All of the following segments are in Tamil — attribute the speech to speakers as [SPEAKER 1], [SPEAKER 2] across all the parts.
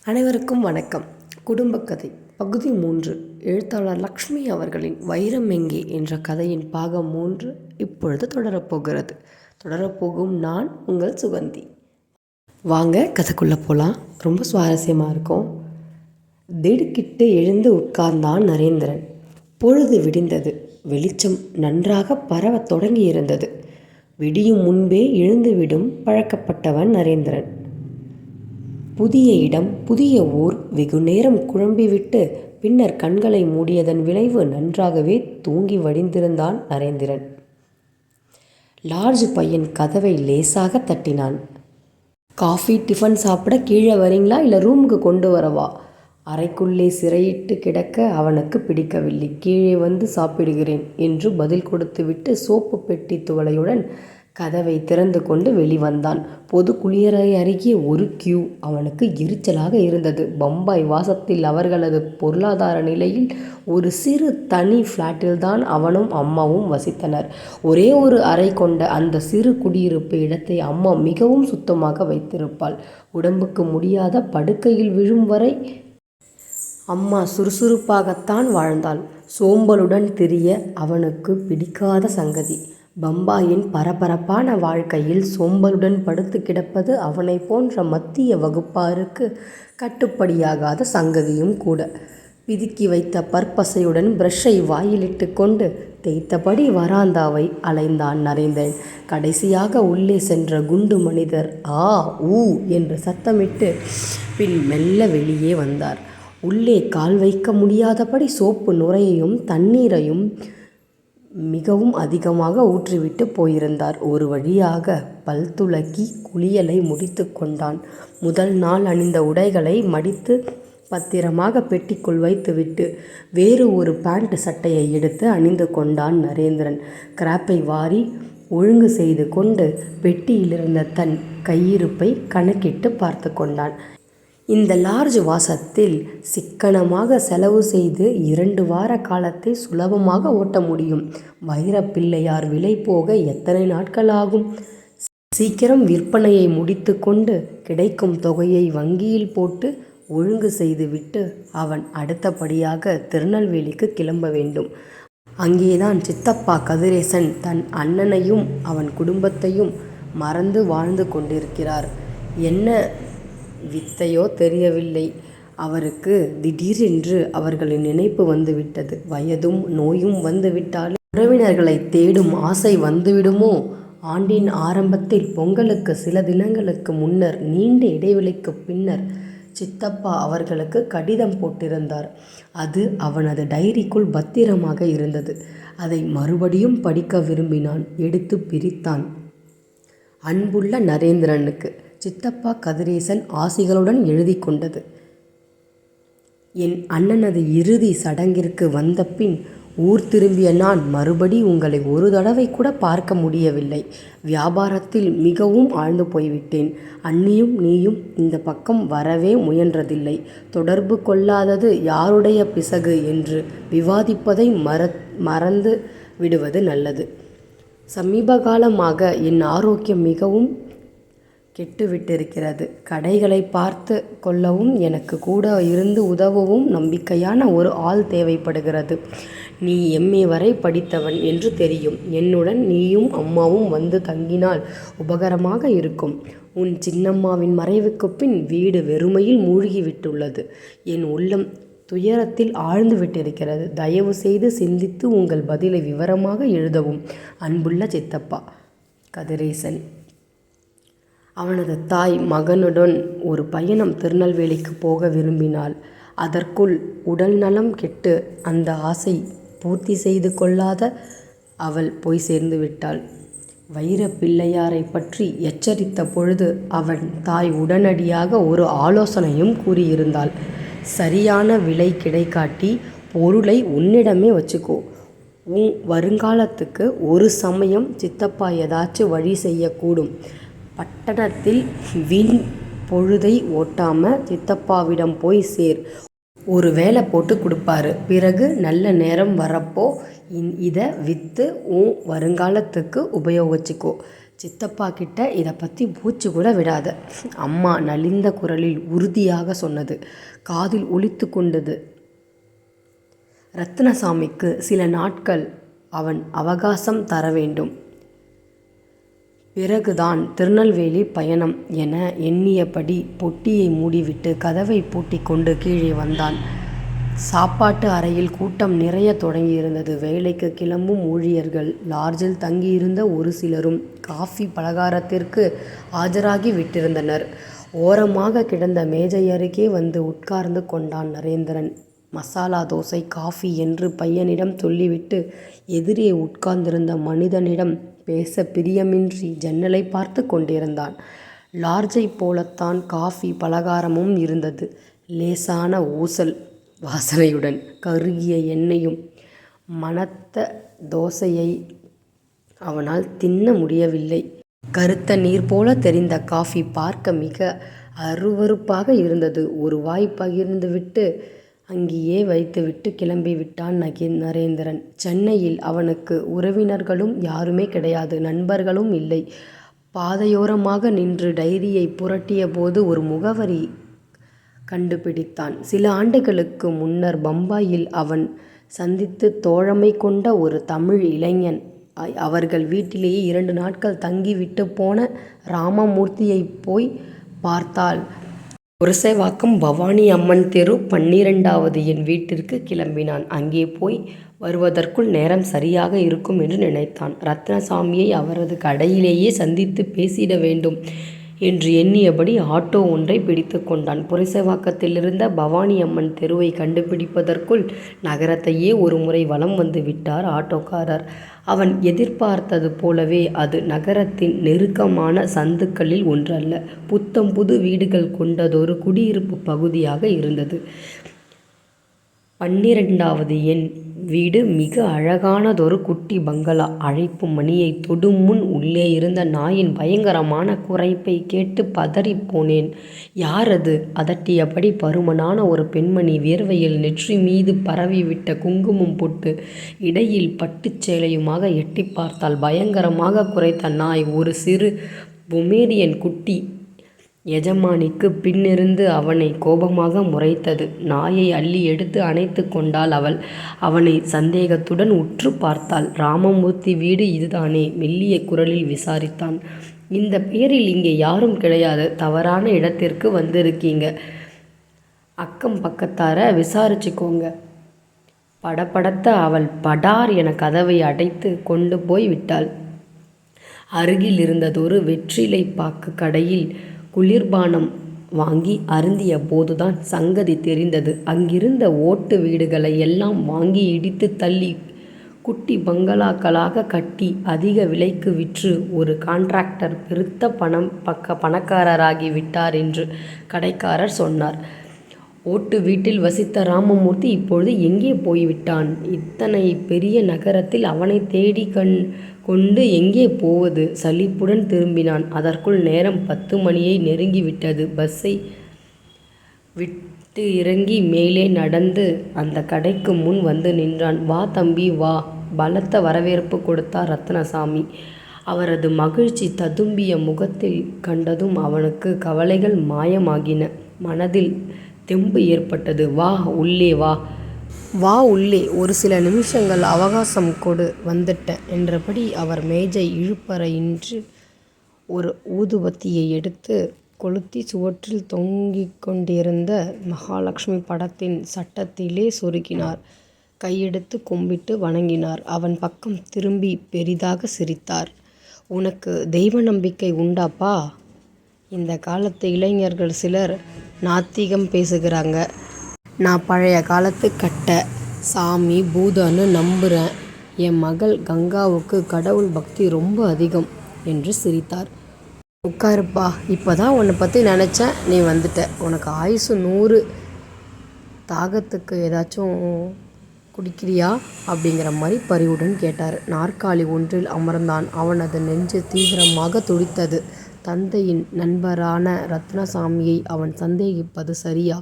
[SPEAKER 1] அனைவருக்கும் வணக்கம். குடும்பக்கதை பகுதி 3. எழுத்தாளர் லக்ஷ்மி அவர்களின் வைரம் எங்கே என்ற கதையின் பாகம் 3 இப்பொழுது தொடரப்போகும் நான் உங்கள் சுகந்தி. வாங்க கதைக்குள்ளே போகலாம். ரொம்ப சுவாரஸ்யமாக இருக்கும். திடுக்கிட்டு எழுந்து உட்கார்ந்தான் நரேந்திரன். பொழுது விடிந்தது. வெளிச்சம் நன்றாக பரவத் தொடங்கியிருந்தது. விடியும் முன்பே எழுந்துவிடும் பழக்கப்பட்டவன் நரேந்திரன். புதிய இடம், புதிய ஊர். வெகுநேரம் குழம்பிவிட்டு பின்னர் கண்களை மூடியதன் விளைவு நன்றாகவே தூங்கி வடிந்திருந்தான் நரேந்திரன். லார்ஜ் பையன் கதவை லேசாக தட்டினான். காஃபி டிஃபன் சாப்பிட கீழே வரீங்களா, இல்லை ரூமுக்கு கொண்டு வரவா? அறைக்குள்ளே சிறையிட்டு கிடக்க அவனுக்கு பிடிக்கவில்லை. கீழே வந்து சாப்பிடுகிறேன் என்று பதில் கொடுத்துவிட்டு சோப்பு பெட்டி துவளையுடன் கதவை திறந்து கொண்டு வெளிவந்தான். பொது குளியலை அருகே ஒரு கியூ. அவனுக்கு எரிச்சலாக இருந்தது. பம்பாய் வாசத்தில் அவர்களது பொருளாதார நிலையில் ஒரு சிறு தனி ஃப்ளாட்டில்தான் அவனும் அம்மாவும் வசித்தனர். ஒரே ஒரு அறை கொண்ட அந்த சிறு குடியிருப்பு இடத்தை அம்மா மிகவும் சுத்தமாக வைத்திருப்பாள். உடம்புக்கு முடியாத படுக்கையில் விழும் வரை அம்மா சுறுசுறுப்பாகத்தான் வாழ்ந்தாள். சோம்பலுடன் திரிய அவனுக்கு பிடிக்காத சங்கதி. பம்பாயின் பரபரப்பான வாழ்க்கையில் சோம்பலுடன் படுத்து கிடப்பது அவனை போன்ற மத்திய வகுப்பாருக்கு கட்டுப்படியாகாத சங்கதியும் கூட. பிதுக்கி வைத்த பற்பசையுடன் பிரஷை வாயிலிட்டு கொண்டு தேய்த்தபடி வராந்தாவை அலைந்தான் நரேந்திரன். கடைசியாக உள்ளே சென்ற குண்டு மனிதர் ஆ ஊ என்று சத்தமிட்டு பின் மெல்ல வெளியே வந்தார். உள்ளே கால் வைக்க முடியாதபடி சோப்பு நுரையையும் தண்ணீரையும் மிகவும் அதிகமாக ஊற்றிவிட்டு போயிருந்தார். ஒரு வழியாக பல் துலக்கி குளியலை முடித்து கொண்டான். முதல் நாள் அணிந்த உடைகளை மடித்து பத்திரமாக பெட்டிக்குள் வைத்துவிட்டு வேறு ஒரு பேண்ட் சட்டையை எடுத்து அணிந்து கொண்டான் நரேந்திரன். கிராப்பை வாரி ஒழுங்கு செய்து கொண்டு பெட்டியிலிருந்த தன் கையிருப்பை கணக்கிட்டு பார்த்து கொண்டான். இந்த லார்ஜ் வாசத்தில் சிக்கனமாக செலவு செய்து 2 வார காலத்தை சுலபமாக ஓட்ட முடியும். வைரப்பிள்ளையார் விலை போக எத்தனை நாட்கள் ஆகும்? சீக்கிரம் விற்பனையை முடித்து கொண்டு கிடைக்கும் தொகையை வங்கியில் போட்டு ஒழுங்கு செய்துவிட்டு அவன் அடுத்தபடியாக திருநெல்வேலிக்கு கிளம்ப வேண்டும். அங்கேதான் சித்தப்பா கதிரேசன் தன் அண்ணனையும் அவன் குடும்பத்தையும் மறந்து வாழ்ந்து கொண்டிருக்கிறார். என்ன வித்தையோ தெரியவில்லை. அவருக்கு திடீரென்று அவர்களின் நினைப்பு வந்துவிட்டது. வயதும் நோயும் வந்துவிட்டாலும் உறவினர்களை தேடும் ஆசை வந்துவிடுமோ? ஆண்டின் ஆரம்பத்தில் பொங்கலுக்கு சில தினங்களுக்கு முன்னர் நீண்ட இடைவெளிக்கு பின்னர் சித்தப்பா அவர்களுக்கு கடிதம் போட்டிருந்தார். அது அவனது டைரிக்குள் பத்திரமாக இருந்தது. அதை மறுபடியும் படிக்க விரும்பினான். எடுத்து பிரித்தான். அன்புள்ள நரேந்திரனுக்கு சித்தப்பா கதிரேசன் ஆசிகளுடன் எழுதி கொண்டது. என் அண்ணனது இறுதி சடங்கிற்கு வந்த பின் ஊர் திரும்பிய நான் மறுபடி உங்களை ஒரு தடவை கூட பார்க்க முடியவில்லை. வியாபாரத்தில் மிகவும் ஆழ்ந்து போய்விட்டேன். அண்ணியும் நீயும் இந்த பக்கம் வரவே முயன்றதில்லை. தொடர்பு கொள்ளாதது யாருடைய பிசகு என்று விவாதிப்பதை மறந்து விடுவது நல்லது. சமீப காலமாக என் ஆரோக்கியம் மிகவும் கெட்டுவிட்டிருக்கிறது. கடைகளை பார்த்து கொள்ளவும் எனக்கு கூட இருந்து உதவவும் நம்பிக்கையான ஒரு ஆள் தேவைப்படுகிறது. நீ MA வரை படித்தவன் என்று தெரியும். என்னுடன் நீயும் அம்மாவும் வந்து தங்கினால் உபகரமாக இருக்கும். உன் சின்னம்மாவின் மறைவுக்கு பின் வீடு வெறுமையில் மூழ்கிவிட்டுள்ளது. என் உள்ளம் துயரத்தில் ஆழ்ந்து விட்டிருக்கிறது. தயவு செய்து சிந்தித்து உங்கள் பதிலை விவரமாக எழுதவும். அன்புள்ள சித்தப்பா கதிரேசன். அவனது தாய் மகனுடன் ஒரு பயணம் திருநெல்வேலிக்கு போக விரும்பினாள். அதற்குள் உடல் நலம் கெட்டு அந்த ஆசை பூர்த்தி செய்து கொள்ளாத அவள் போய் சேர்ந்து விட்டாள். வைரப்பிள்ளையாரை பற்றி எச்சரித்த பொழுது அவன் தாய் உடனடியாக ஒரு ஆலோசனையும் கூறியிருந்தாள். சரியான விலை கிடைக்காட்டி பொருளை உன்னிடமே வச்சுக்கோ. உன் வருங்காலத்துக்கு ஒரு சமயம் சித்தப்பா ஏதாச்சும் வழி செய்யக்கூடும். பட்டணத்தில் வீண் பொழுதை ஓட்டாம சித்தப்பாவிடம் போய் சேர். ஒரு வேலை போட்டு கொடுப்பாரு. பிறகு நல்ல நேரம் வரப்போ இதை விற்று உன் வருங்காலத்துக்கு உபயோகிச்சுக்கோ. சித்தப்பா கிட்ட இதை பற்றி மூச்சு கூட விடாத, அம்மா நலிந்த குரலில் உறுதியாக சொன்னது காதில் ஒலித்து கொண்டது. ரத்னசாமிக்கு சில நாட்கள் அவன் அவகாசம் தர வேண்டும். பிறகுதான் திருநெல்வேலி பயணம் என எண்ணியபடி பொட்டியை மூடிவிட்டு கதவை பூட்டிக் கொண்டு கீழே வந்தான். சாப்பாட்டு அறையில் கூட்டம் நிறைய தொடங்கியிருந்தது. வேலைக்கு கிளம்பும் ஊழியர்கள், லாட்ஜில் தங்கியிருந்த ஒரு சிலரும் காஃபி பலகாரத்திற்கு ஆஜராகி விட்டிருந்தனர். ஓரமாக கிடந்த மேஜை அருகே வந்து உட்கார்ந்து கொண்டான் நரேந்திரன். மசாலா தோசை, காஃபி என்று பையனிடம் சொல்லிவிட்டு எதிரே உட்கார்ந்திருந்த மனிதனிடம் பேச பிரியமின்றி ஜன்னலை பார்த்து கொண்டிருந்தான். லார்ஜை போலத்தான் காஃபி பலகாரமும் இருந்தது. லேசான ஊசல் வாசனையுடன் கருகிய எண்ணெயும் மணத்த தோசையை அவனால் தின்ன முடியவில்லை. கருத்த நீர் போல தெரிந்த காஃபி பார்க்க மிக அருவருப்பாக இருந்தது. ஒரு வாய் பகிர்ந்துவிட்டு அங்கேயே வைத்துவிட்டு கிளம்பிவிட்டான் நரேந்திரன். சென்னையில் அவனுக்கு உறவினர்களும் யாருமே கிடையாது, நண்பர்களும் இல்லை. பாதையோரமாக நின்று டைரியை புரட்டிய போது ஒரு முகவரி கண்டுபிடித்தான். சில ஆண்டுகளுக்கு முன்னர் பம்பாயில் அவன் சந்தித்து தோழமை கொண்ட ஒரு தமிழ் இளைஞன். அவர்கள் வீட்டிலேயே 2 நாட்கள் தங்கிவிட்டு போன ராமமூர்த்தியை போய் பார்த்தால் புரசைவாக்கம் பவானி அம்மன் தெரு 12வது எண் வீட்டிற்கு கிளம்பினான். அங்கே போய் வருவதற்குள் நேரம் சரியாக இருக்கும் என்று நினைத்தான். ரத்னசாமியை அவரது கடையிலேயே சந்தித்து பேசிட வேண்டும் என்று எண்ணியபடி ஆட்டோ ஒன்றை பிடித்து கொண்டான். புரசைவாக்கத்திலிருந்த பவானி அம்மன் தெருவை கண்டுபிடிப்பதற்குள் நகரத்தையே ஒரு முறை வலம் வந்து விட்டார் ஆட்டோக்காரர். அவன் எதிர்பார்த்தது போலவே அது நகரத்தின் நெருக்கமான சந்துக்களில் ஒன்றல்ல, புத்தம் புது வீடுகள் கொண்டதொரு குடியிருப்பு பகுதியாக இருந்தது. 12வது எண் வீடு மிக அழகானதொரு குட்டி பங்களா. அழைப்பு மணியை தொடும் முன் உள்ளே இருந்த நாயின் பயங்கரமான குரைப்பை கேட்டு பதறி போனேன். யார் அது? அதட்டியபடி பருமனான ஒரு பெண்மணி, வியர்வையில் நெற்றி மீது பரவிவிட்ட குங்குமம் பொட்டு, இடையில் பட்டுச்சேலையுமாக எட்டி பார்த்தால் பயங்கரமாக குரைத்த நாய் ஒரு சிறு பொமேரியன் குட்டி. எஜமானிக்கு பின்னிருந்து அவனை கோபமாக முறைத்தது. நாயை அள்ளி எடுத்து அணைத்து கொண்டாள் அவள். அவனை சந்தேகத்துடன் உற்று பார்த்தாள். ராமமூர்த்தி வீடு இதுதானே? மெல்லிய குரலில் விசாரித்தான். இந்த பெயரில் இங்கே யாரும் கிடையாது, தவறான இடத்திற்கு வந்திருக்கீங்க. அக்கம் பக்கத்தார விசாரிச்சுக்கோங்க. படபடத்த அவள் படார் என கதவை அடைத்து கொண்டு போய் விட்டாள். அருகில் இருந்ததொரு வெற்றிலை பாக்கு கடையில் குளிர்பானம் வாங்கி அருந்திய போதுதான் சங்கதி தெரிந்தது. அங்கிருந்த ஓட்டு வீடுகளை எல்லாம் வாங்கி இடித்து தள்ளி குட்டி பங்களாக்களாக கட்டி அதிக விலைக்கு விற்று ஒரு கான்ட்ராக்டர் பெருத்த பணக்காரராகி விட்டார் என்று கடைக்காரர் சொன்னார். ஓட்டு வீட்டில் வசித்த ராமமூர்த்தி இப்பொழுது எங்கே போய்விட்டான்? இத்தனை பெரிய நகரத்தில் அவனை தேடி கொண்டு எங்கே போவது? சலிப்புடன் திரும்பினான். அதற்குள் நேரம் 10 மணியை நெருங்கிவிட்டது. பஸ்ஸை விட்டு இறங்கி மேலே நடந்து அந்த கடைக்கு முன் வந்து நின்றான். வா தம்பி வா. பலத்த வரவேற்பு கொடுத்தார் ரத்னசாமி. அவரது மகிழ்ச்சி ததும்பிய முகத்தில் கண்டதும் அவனுக்கு கவலைகள் மாயமாகின. மனதில் தெம்பு ஏற்பட்டது. வா உள்ளே வா. வா உள்ளே, ஒரு சில நிமிஷங்கள் அவகாசம் கொடு, வந்துட்டேன் என்றபடி அவர் மேஜை இழுப்பறையின்றி ஒரு ஊதுபத்தியை எடுத்து கொளுத்தி சுவற்றில் தொங்கிக் கொண்டிருந்த மகாலட்சுமி படத்தின் சட்டத்திலே சொருகினார். கையெடுத்து கும்பிட்டு வணங்கினார். அவன் பக்கம் திரும்பி பெரிதாக சிரித்தார். உனக்கு தெய்வ நம்பிக்கை உண்டாப்பா? இந்த காலத்து இளைஞர்கள் சிலர் நாத்திகம் பேசுகிறாங்க. நான் பழைய காலத்து கட்ட சாமி பூதன்னு நம்புகிறேன். என் மகள் கங்காவுக்கு கடவுள் பக்தி ரொம்ப அதிகம் என்று சிரித்தார். உட்காருப்பா, இப்போ தான் உன்னை பற்றி நினச்சேன், நீ வந்துட்ட. உனக்கு ஆயுசு 100. தாகத்துக்கு ஏதாச்சும் குடிக்கிறியா அப்படிங்கிற மாதிரி பரிவுடன் கேட்டார். நாற்காலி ஒன்றில் அமர்ந்தான். அவனது நெஞ்சு தீவிரமாக துடித்தது. தந்தையின் நண்பரான ரத்னசாமியை அவன் சந்தேகிப்பது சரியா?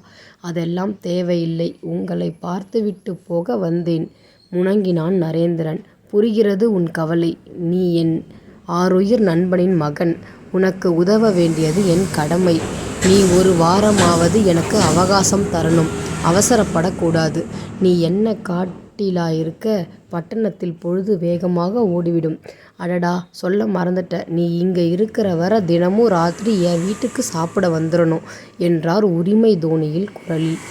[SPEAKER 1] அதெல்லாம் தேவையில்லை. உங்களை பார்த்துவிட்டு போக வந்தேன் முனங்கினான் நரேந்திரன். புரிகிறது உன் கவலை. நீ என் ஆருயிர் நண்பனின் மகன். உனக்கு உதவ வேண்டியது என் கடமை. நீ ஒரு வாரமாவது எனக்கு அவகாசம் தரணும். அவசரப்படக்கூடாது. நீ என்ன காட்டிலாயிருக்க? பட்டணத்தில் பொழுது வேகமாக ஓடிவிடும். அடடா, சொல்ல மறந்துட்ட. நீ இங்க இருக்கிற வர தினமும் ராத்திரி என் வீட்டுக்கு சாப்பிட வந்துடணும் என்றார் உரிமை தோனியில் குரலில்.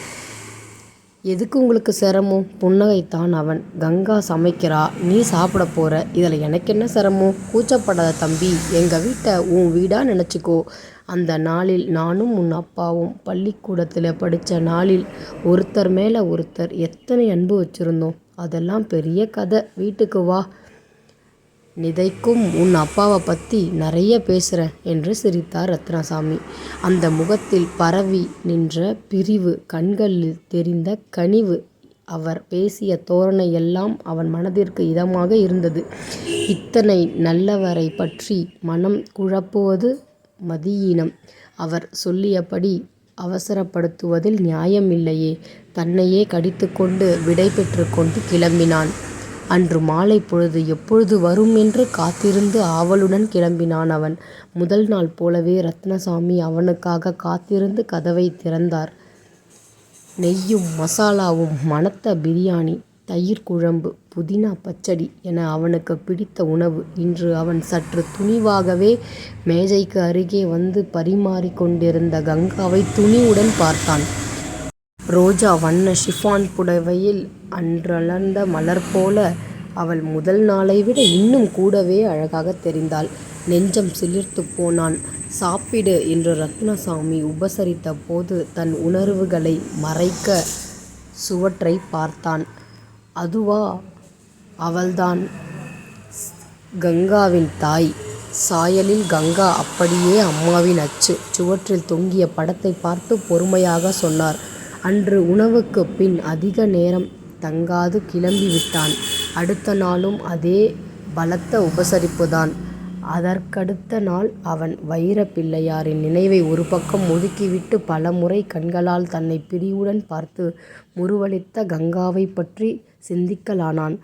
[SPEAKER 1] எதுக்கு உங்களுக்கு சிரமம்? புன்னகைத்தான் அவன். கங்கா சமைக்கிறா, நீ சாப்பிட போற. இதில் எனக்கு என்ன சிரமம்? கூச்சப்படாத தம்பி. எங்கள் வீட்டை உன் வீடா நினச்சிக்கோ. அந்த நாளில் நானும் உன் அப்பாவும் பள்ளிக்கூடத்தில் படித்த நாளில் ஒருத்தர் மேலே ஒருத்தர் எத்தனை அன்பு வச்சுருந்தோம். அதெல்லாம் பெரிய கதை. வீட்டுக்கு வா. நிதைக்கும் உன் அப்பாவை பற்றி நிறைய பேசுகிறேன் என்று சிரித்தார் ரத்னசாமி. அந்த முகத்தில் பரவி நின்ற பிரிவு, கண்களில் தெரிந்த கனிவு, அவர் பேசிய தோரணை எல்லாம் அவன் மனதிற்கு இதமாக இருந்தது. இத்தனை நல்லவரை பற்றி மனம் குழப்புவது மதியீனம். அவர் சொல்லியபடி அவசரப்படுத்துவதில் நியாயமில்லையே. தன்னையே கடித்து கொண்டு விடை பெற்று கொண்டு கிளம்பினான். அன்று மாலை பொழுது எப்பொழுது வரும் என்று காத்திருந்து ஆவலுடன் கிளம்பினான் அவன். முதல் நாள் போலவே ரத்னசாமி அவனுக்காக காத்திருந்து கதவை திறந்தார். நெய்யும் மசாலாவும் மணத்த பிரியாணி, தயிர் குழம்பு, புதினா பச்சடி என அவனுக்கு பிடித்த உணவு. இன்று அவன் சற்று துணிவாகவே மேஜைக்கு அருகே வந்து பரிமாறி கொண்டிருந்த கங்காவை துணிவுடன் பார்த்தான். ரோஜா வண்ண ஷிஃபான் புடவையில் அன்றளர்ந்த மலர் போல அவள் முதல் நாளை விட இன்னும் கூடவே அழகாக தெரிந்தாள். நெஞ்சம் சிலிர்த்து போனான். சாப்பிடு என்று ரத்னசாமி உபசரித்த போது தன் உணர்வுகளை மறைக்க சுவற்றை பார்த்தான். அதுவா? அவள்தான் கங்காவின் தாய். சாயலில் கங்கா அப்படியே அம்மாவின் அச்சு. சுவற்றில் தொங்கிய படத்தை பார்த்து பொறுமையாக சொன்னார். அன்று உணவுக்கு பின் அதிக நேரம் தங்காது கிளம்பிவிட்டான். அடுத்த நாளும் அதே பலத்த உபசரிப்புதான். அதற்கடுத்த நாள் அவன் வைரப்பிள்ளையாரின் நினைவை ஒரு பக்கம் ஒதுக்கிவிட்டு பலமுறை கண்களால் தன்னை பிரிவுடன் பார்த்து முறுவலித்த கங்காவை பற்றி சிந்திக்கலானான்.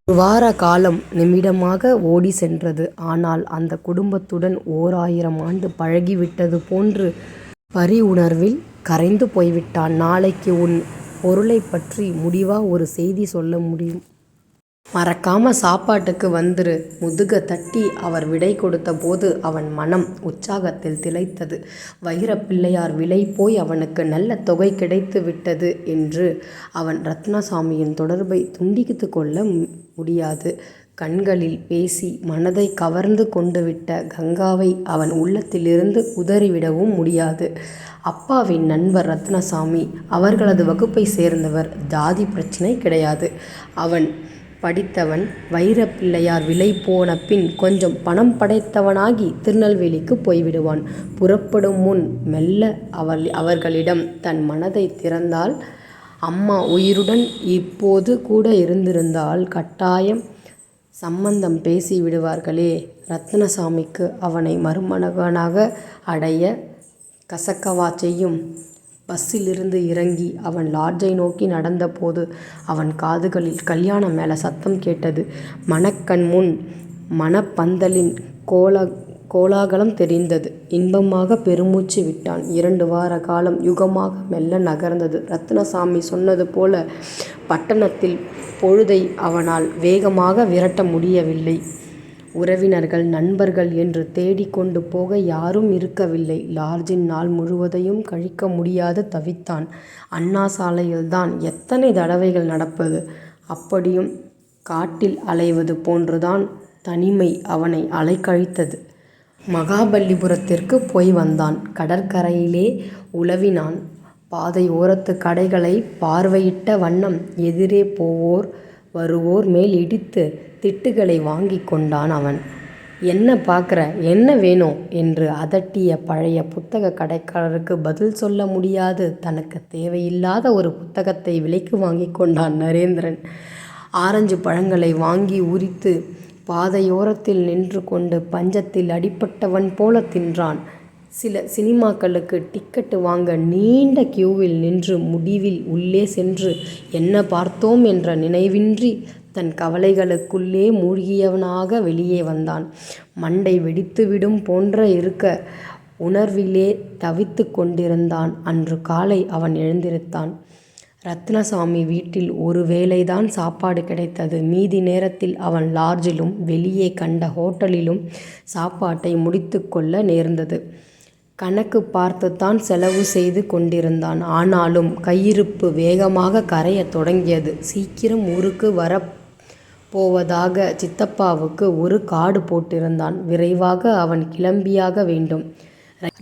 [SPEAKER 1] ஒரு வார காலம் நிமிடமாக ஓடி சென்றது. ஆனால் அந்த குடும்பத்துடன் 1000 ஆண்டு பழகிவிட்டது போன்று பரி உணர்வில் கரைந்து போய்விட்டான். நாளைக்கு உன் பொருளை பற்றி முடிவா ஒரு செய்தி சொல்ல முடியும். மறக்காம சாப்பாட்டுக்கு வந்துரு. முதுக தட்டி அவர் விடை கொடுத்த போது அவன் மனம் உற்சாகத்தில் திளைத்தது. வைரப்பிள்ளையார் விலை போய் அவனுக்கு நல்ல தொகை கிடைத்து விட்டது என்று அவன் ரத்னசாமியின் தொடர்பை துண்டித்து கொள்ள முடியாது. கண்களில் பேசி மனதை கவர்ந்து கொண்டு விட்ட கங்காவை அவன் உள்ளத்திலிருந்து உதறிவிடவும் முடியாது. அப்பாவின் நண்பர் ரத்னசாமி, அவர்களது வகுப்பை சேர்ந்தவர். ஜாதி பிரச்சனை கிடையாது. அவன் படித்தவன். வைரப்பிள்ளையார் விலை போன பின் கொஞ்சம் பணம் படைத்தவனாகி திருநெல்வேலிக்கு போய்விடுவான். புறப்படும் முன் மெல்ல அவர்களிடம் தன் மனதை திறந்தால், அம்மா உயிருடன் இப்போது கூட இருந்திருந்தால் கட்டாயம் சம்பந்தம் பேசி விடுவார்களே. ரத்னசாமிக்கு அவனை மருமகனாக அடைய கசக்கவா செய்யும்? பஸ்ஸிலிருந்து இறங்கி அவன் லாட்ஜை நோக்கி நடந்தபோது அவன் காதுகளில் கல்யாண மேள சத்தம் கேட்டது. மணக்கண் முன் மணப்பந்தலின் கோலாகலம் தெரிந்தது. இன்பமாக பெருமூச்சு விட்டான். 2 வார காலம் யுகமாக மெல்ல நகர்ந்தது. ரத்னசாமி சொன்னது போல பட்டணத்தில் பொழுதை அவனால் வேகமாக விரட்ட முடியவில்லை. உறவினர்கள், நண்பர்கள் என்று தேடிக்கொண்டு போக யாரும் இருக்கவில்லை. லாட்ஜின் நாள் முழுவதையும் கழிக்க முடியாது தவித்தான். அண்ணா சாலையில்தான் எத்தனை தடவைகள் நடப்பது. அப்படியும் காட்டில் அலைவது போன்றுதான் தனிமை அவனை அலைக்கழித்தது. மகாபலிபுரத்திற்கு போய் வந்தான். கடற்கரையிலே உலவினான். பாதை ஓரத்து கடைகளை பார்வையிட்ட வண்ணம் எதிரே போவோர் வருவோர் மேல் இடித்து திட்டுகளை வாங்கி கொண்டான் அவன். என்ன பார்க்குற, என்ன வேணும் என்று அதட்டிய பழைய புத்தக கடைக்காரருக்கு பதில் சொல்ல முடியாது. தனக்கு தேவையில்லாத ஒரு புத்தகத்தை விலைக்கு வாங்கி கொண்டான் நரேந்திரன். ஆரஞ்சு பழங்களை வாங்கி உரித்து பாதையோரத்தில் நின்று கொண்டு பஞ்சத்தில் அடிப்பட்டவன் போல தின்றான். சில சினிமாக்களுக்கு டிக்கெட்டு வாங்க நீண்ட கியூவில் நின்று முடிவில் உள்ளே சென்று என்ன பார்த்தோம் என்ற நினைவின்றி தன் கவலைகளுக்குள்ளே மூழ்கியவனாக வெளியே வந்தான். மண்டை வெடித்துவிடும் போன்ற இருக்க உணர்விலே தவித்து கொண்டிருந்தான். அன்று காலை அவன் எழுந்திருந்தான். ரத்னசாமி வீட்டில் ஒரு வேளைதான் சாப்பாடு கிடைத்தது. மீதி நேரத்தில் அவன் லாட்ஜிலும் வெளியே கண்ட ஹோட்டலிலும் சாப்பாட்டை முடித்து கொள்ள நேர்ந்தது. கணக்கு பார்த்துத்தான் செலவு செய்து கொண்டிருந்தான். ஆனாலும் கையிருப்பு வேகமாக கரையத் தொடங்கியது. சீக்கிரம் ஊருக்கு வரப்போவதாக சித்தப்பாவுக்கு ஒரு கார்டு போட்டிருந்தான். விரைவாக அவன் கிளம்பியாக வேண்டும்.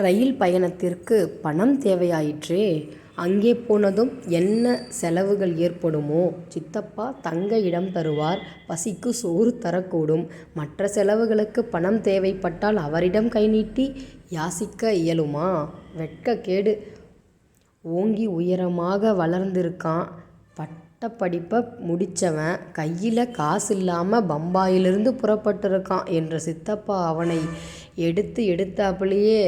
[SPEAKER 1] ரயில் பயணத்திற்கு பணம் தேவையாயிற்றே. அங்கே போனதும் என்ன செலவுகள் ஏற்படுமோ? சித்தப்பா தங்க இடம் தருவார், பசிக்கு சோறு தரக்கூடும். மற்ற செலவுகளுக்கு பணம் தேவைப்பட்டால் அவரிடம் கை நீட்டி யாசிக்க இயலுமா? வெட்கக்கேடு. ஓங்கி உயரமாக வளர்ந்திருக்கான். பட்டப்படிப்பை முடித்தவன் கையில் காசில்லாமல் பம்பாயிலிருந்து புறப்பட்டிருக்கான் என்று சித்தப்பா அவனை எடுத்தாப்புலேயே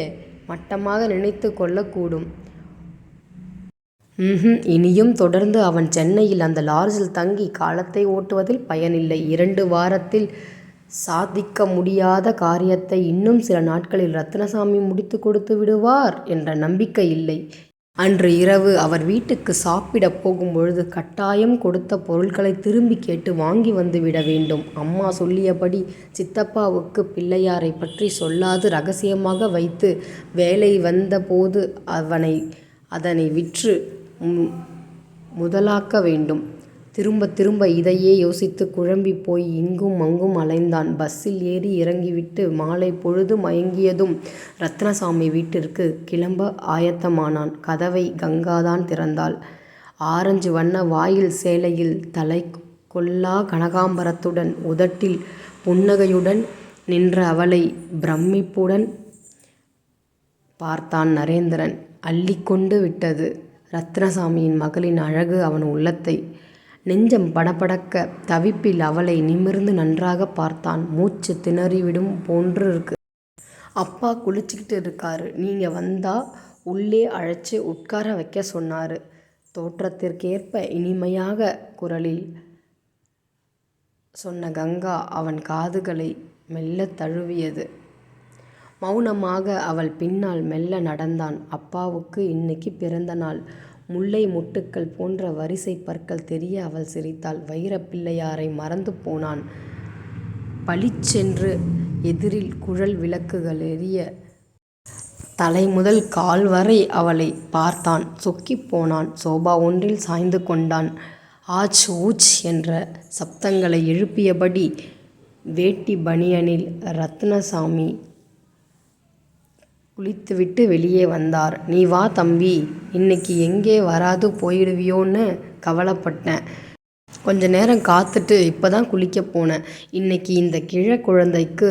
[SPEAKER 1] மட்டமாக நினைத்து கொள்ளக்கூடும். இனியும் தொடர்ந்து அவன் சென்னையில் அந்த லாட்ஜில் தங்கி காலத்தை ஓட்டுவதில் பயனில்லை. 2 வாரத்தில் சாதிக்க முடியாத காரியத்தை இன்னும் சில நாட்களில் ரத்னசாமி முடித்து கொடுத்து விடுவார் என்ற நம்பிக்கை இல்லை. அன்று இரவு அவர் வீட்டுக்கு சாப்பிடப் போகும்பொழுது கட்டாயம் கொடுத்த பொருட்களை திரும்பி கேட்டு வாங்கி வந்துவிட வேண்டும். அம்மா சொல்லியபடி சித்தப்பாவுக்கு பிள்ளையாரை பற்றி சொல்லாது ரகசியமாக வைத்து வேலை வந்த போது அதனை விற்று முதலாக்க வேண்டும். திரும்ப இதையே யோசித்து குழம்பி போய் இங்கும் அங்கும் அலைந்தான். பஸ்ஸில் ஏறி இறங்கிவிட்டு மாலை பொழுது மயங்கியதும் ரத்னசாமி வீட்டிற்கு கிளம்ப ஆயத்தமானான். கதவை கங்காதான் திறந்தாள். ஆரஞ்சு வண்ண வாயில் சேலையில் தலை கொல்லா கனகாம்பரத்துடன் உதட்டில் புன்னகையுடன் நின்ற அவளை பிரமிப்புடன் பார்த்தான் நரேந்திரன். அள்ளிக்கொண்டு விட்டது. ரத்னசாமியின் மகளின் அழகு அவன் உள்ளத்தை. நெஞ்சம் படபடக்க தவிப்பில் அவளை நிமிர்ந்து நன்றாக பார்த்தான். மூச்சு திணறிவிடும் போன்று இருக்கு. அப்பா குளிச்சுக்கிட்டு இருக்காரு. நீங்கள் வந்தா உள்ளே அழைச்சி உட்கார வைக்க சொன்னாரு. தோற்றத்திற்கேற்ப இனிமையாக குரலில் சொன்ன கங்கா அவன் காதுகளை மெல்ல தழுவியது. மௌனமாக அவள் பின்னால் மெல்ல நடந்தான். அப்பாவுக்கு இன்னைக்கு பிறந்த நாள். முல்லை மொட்டுக்கள் போன்ற வரிசை பற்கள் தெரிய அவள் சிரித்தாள். வைரப்பிள்ளையாரை மறந்து போனான். பளிச்சென்று எதிரில் குழல் விளக்குகள் எரிய தலை முதல் கால் வரை அவளை பார்த்தான். சொக்கிப் போனான். சோபா ஒன்றில் சாய்ந்து கொண்டான். ஆச் ஊச் என்ற சப்தங்களை எழுப்பியபடி வேட்டி பனியனில் ரத்னசாமி குளித்துவிட்டு வெளியே வந்தார். நீ வா தம்பி, இன்னைக்கு எங்கே வராது போயிடுவியோன்னு கவலைப்பட்டேன். கொஞ்ச நேரம் காத்துட்டு இப்போதான் குளிக்க போனேன். இன்னைக்கு இந்த கிழ குழந்தைக்கு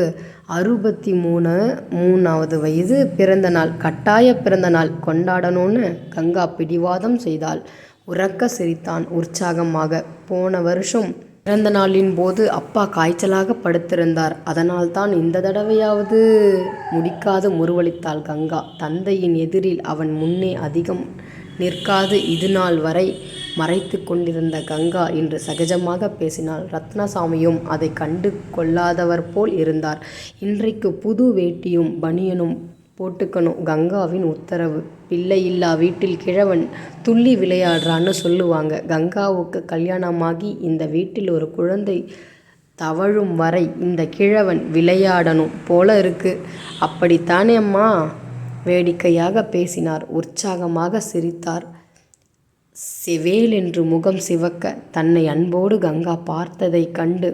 [SPEAKER 1] 63வது வயது பிறந்த நாள். கட்டாய பிறந்த நாள் கொண்டாடணும்னு கங்கா பிடிவாதம் செய்தாள். உறக்க சிரித்தான் உற்சாகமாக. போன வருஷம் பிறந்த நாளின் போது அப்பா காய்ச்சலாக படுத்திருந்தார். அதனால்தான் இந்த தடவையாவது முடிக்காது முறுவலித்தாள் கங்கா. தந்தையின் எதிரில் அவன் முன்னே அதிகம் நிற்காது இதுநாள் வரை மறைத்து கொண்டிருந்த கங்கா இன்று சகஜமாக பேசினாள். ரத்னசாமியும் அதை கண்டு கொள்ளாதவர் போல் இருந்தார். இன்றைக்கு புது வேட்டியும் பனியனும் போட்டுக்கணும் கங்காவின் உத்தரவு. பிள்ளை இல்லா வீட்டில் கிழவன் துள்ளி விளையாடுறான்னு சொல்லுவாங்க. கங்காவுக்கு கல்யாணமாகி இந்த வீட்டில் ஒரு குழந்தை தவழும் வரை இந்த கிழவன் விளையாடணும் போல இருக்கு. அப்படித்தானே அம்மா? வேடிக்கையாக பேசினார். உற்சாகமாக சிரித்தார். செவேல் என்று முகம் சிவக்க தன்னை அன்போடு கங்கா பார்த்ததை கண்டு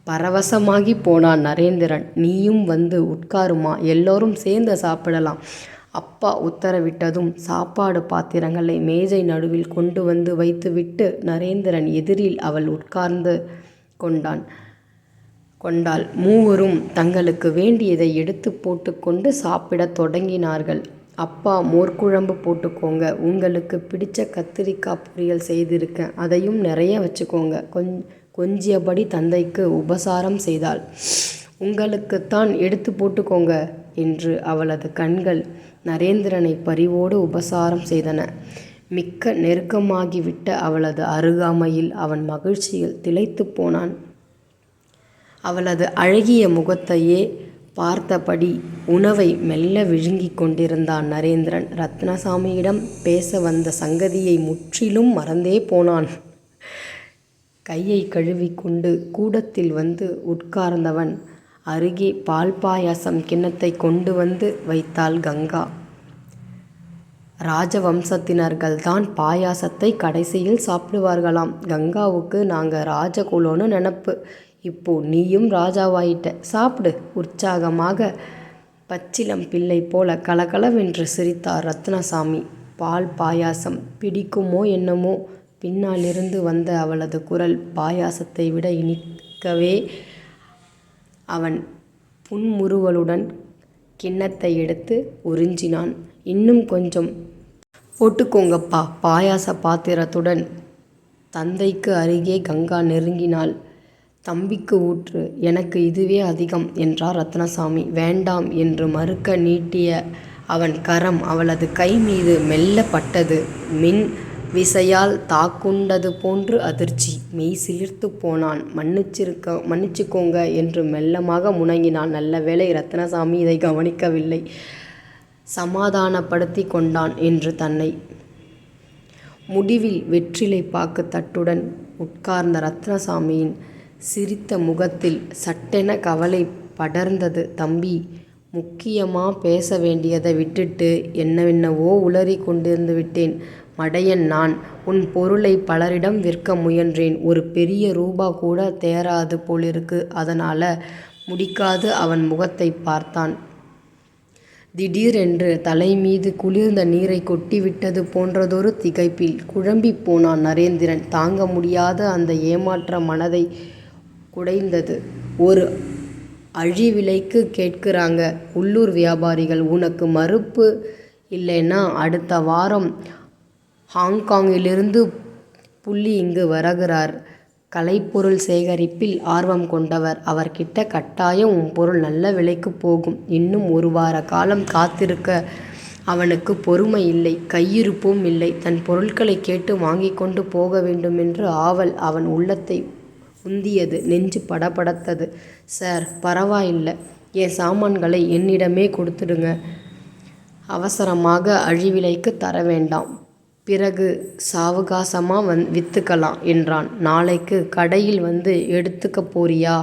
[SPEAKER 1] பரவசமாகி போனான் நரேந்திரன். நீயும் வந்து உட்காருமா, எல்லோரும் சேர்ந்து சாப்பிடலாம். அப்பா உத்தரவிட்டதும் சாப்பாடு பாத்திரங்களை மேஜை நடுவில் கொண்டு வந்து வைத்துவிட்டு நரேந்திரன் எதிரில் அவள் உட்கார்ந்து கொண்டாள். மூவரும் தங்களுக்கு வேண்டியதை எடுத்து போட்டுக்கொண்டு சாப்பிடத் தொடங்கினார்கள். அப்பா மோர்க்குழம்பு போட்டுக்கோங்க, உங்களுக்கு பிடிச்ச கத்திரிக்காய் பொரியல் செய்திருக்கேன், அதையும் நிறைய வச்சுக்கோங்க. கொஞ்சியபடி தந்தைக்கு உபசாரம் செய்தாள். உங்களுக்குத்தான் எடுத்து போட்டுக்கோங்க என்று அவளது கண்கள் நரேந்திரனை பரிவோடு உபசாரம் செய்தன. மிக்க நெருக்கமாகிவிட்ட அவளது அருகாமையில் அவன் மகிழ்ச்சியில் திளைத்து போனான். அவளது அழகிய முகத்தையே பார்த்தபடி உணவை மெல்ல விழுங்கிக் கொண்டிருந்தான் நரேந்திரன். ரத்னசாமியிடம் பேச வந்த சங்கதியை முற்றிலும் மறந்தே போனான். கையை கழுவிக்கொண்டு கூடத்தில் வந்து உட்கார்ந்தவன் அருகே பால் பாயாசம் கிண்ணத்தை கொண்டு வந்து வைத்தாள் கங்கா. ராஜவம்சத்தினர்கள்தான் பாயாசத்தை கடைசியில் சாப்பிடுவார்களாம். கங்காவுக்கு நாங்க ராஜகுலோன்னு நினப்பு. இப்போ நீயும் ராஜாவாயிட்ட, சாப்பிடு. உற்சாகமாக பச்சிலம் பிள்ளை போல கலகலவென்று சிரித்தார் ரத்னசாமி. பால் பாயாசம் பிடிக்குமோ என்னமோ, பின்னாலிருந்து வந்த அவளது குரல் பாயாசத்தை விட இனிக்கவே. அவன் புன்முறுவலுடன் கிண்ணத்தை எடுத்து உறிஞ்சினான். இன்னும் கொஞ்சம் போட்டுக்கோங்கப்பா. பாயாச பாத்திரத்துடன் தந்தைக்கு அருகே கங்கா நெருங்கினாள். தம்பிக்கு ஊற்று, எனக்கு இதுவே அதிகம் என்றார் ரத்னசாமி. வேண்டாம் என்று மறுக்க நீட்டிய அவன் கரம் அவளது கை மீது மெல்ல பட்டது. மின் விசையால் தாக்குண்டது போன்று அதிர்ச்சி. மெய் சிலிர்த்து போனான். மன்னிச்சுக்கோங்க என்று மெல்லமாக முணங்கினான். நல்ல வேளை ரத்னசாமி இதை கவனிக்கவில்லை. சமாதானப்படுத்தி கொண்டான் என்று தன்னை. முடிவில் வெற்றிலை பாக்கு தட்டுடன் உட்கார்ந்த ரத்னசாமியின் சிரித்த முகத்தில் சட்டென கவலை படர்ந்தது. தம்பி, முக்கியமா பேச வேண்டியதை விட்டுட்டு என்னவென்னவோ உளறி கொண்டிருந்து விட்டேன். மடையன் நான். உன் பொருளை பலரிடம் விற்க முயன்றேன். ஒரு பெரிய ரூபா கூட தேராது போலிருக்கு. அதனால முடிக்காது அவன் முகத்தை பார்த்தான். திடீரென்று தலைமீது குளிர்ந்த நீரை கொட்டிவிட்டது போன்றதொரு திகைப்பில் குழம்பி போனான் நரேந்திரன். தாங்க முடியாத அந்த ஏமாற்ற மனதை குடைந்தது. ஒரு அழிவிலைக்கு கேட்குறாங்க உள்ளூர் வியாபாரிகள். உனக்கு மறுப்பு இல்லைன்னா அடுத்த வாரம் ஹாங்காங்கிலிருந்து புள்ளி இங்கு வருகிறார். கலைப்பொருள் சேகரிப்பில் ஆர்வம் கொண்டவர். அவர்கிட்ட கட்டாயம் உன் பொருள் நல்ல விலைக்கு போகும். இன்னும் ஒரு வார காலம் காத்திருக்க அவனுக்கு பொறுமை இல்லை, கையிருப்பும் இல்லை. தன் பொருட்களை கேட்டு வாங்கி கொண்டு போக வேண்டுமென்று ஆவல் அவன் உள்ளத்தை உந்தியது. நெஞ்சு படபடத்தது. சார், பரவாயில்லை, என் சாமான்களை என்னிடமே கொடுத்துடுங்க. அவசரமாக அழிவிலைக்கு தர வேண்டாம். பிறகு சாவகாசமாக விற்றுக்கலாம் என்றான். நாளைக்கு கடையில் வந்து எடுத்துக்க போறியா?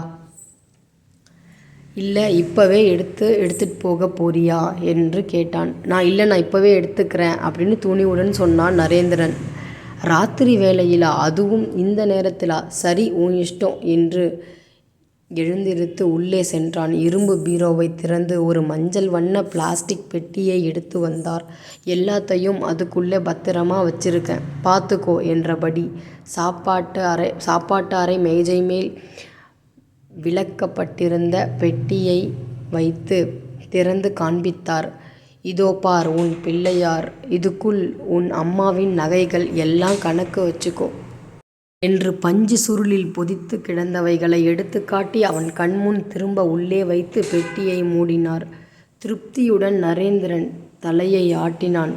[SPEAKER 1] இல்லை, இப்போவே எடுத்துட்டு போக போறியா என்று கேட்டான். நான் இப்போவே எடுத்துக்கிறேன் அப்படின்னு துணிவுடன் சொன்னான் நரேந்திரன். ராத்திரி வேளையிலா? அதுவும் இந்த நேரத்திலா? சரி, உன் இஷ்டம் என்று எழுந்திருத்து உள்ளே சென்றான். இரும்பு பீரோவை திறந்து ஒரு மஞ்சள் வண்ண பிளாஸ்டிக் பெட்டியை எடுத்து வந்தார். எல்லாத்தையும் அதுக்குள்ளே பத்திரமா வச்சிருக்கேன், பார்த்துக்கோ என்றபடி சாப்பாட்டு அறை மேஜை மேல் விலக்கப்பட்டிருந்த பெட்டியை வைத்து திறந்து காண்பித்தார். இதோ பார், உன் பிள்ளையார். இதுக்குள் உன் அம்மாவின் நகைகள் எல்லாம் கணக்கு வச்சுக்கோ என்று பஞ்சு சுருளில் பொதித்து கிடந்தவைகளை எடுத்து காட்டி அவன் கண்முன் திரும்ப உள்ளே வைத்து பெட்டியை மூடினார். திருப்தியுடன் நரேந்திரன் தலையை ஆட்டினான்.